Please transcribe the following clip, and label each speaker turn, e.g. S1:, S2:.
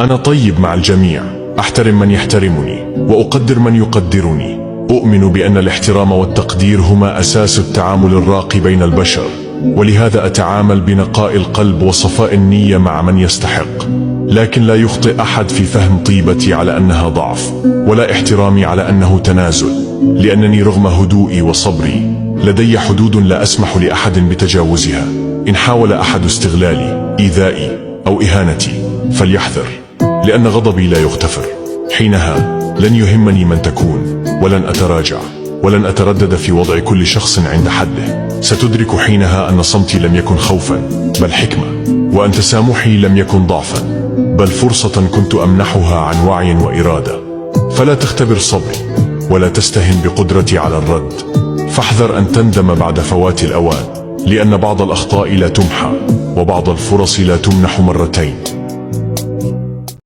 S1: أنا طيب مع الجميع، أحترم من يحترمني وأقدر من يقدرني. أؤمن بأن الاحترام والتقدير هما أساس التعامل الراقي بين البشر، ولهذا أتعامل بنقاء القلب وصفاء النية مع من يستحق. لكن لا يخطئ أحد في فهم طيبتي على أنها ضعف، ولا احترامي على أنه تنازل، لأنني رغم هدوئي وصبري لدي حدود لا أسمح لأحد بتجاوزها. إن حاول أحد استغلالي، إيذائي أو إهانتي فليحذر، لأن غضبي لا يغتفر. حينها لن يهمني من تكون، ولن أتراجع، ولن أتردد في وضع كل شخص عند حده. ستدرك حينها أن صمتي لم يكن خوفا بل حكمة، وأن تسامحي لم يكن ضعفا بل فرصة كنت أمنحها عن وعي وإرادة. فلا تختبر صبري ولا تستهن بقدرتي على الرد، فاحذر أن تندم بعد فوات الأوان، لأن بعض الأخطاء لا تمحى وبعض الفرص لا تمنح مرتين.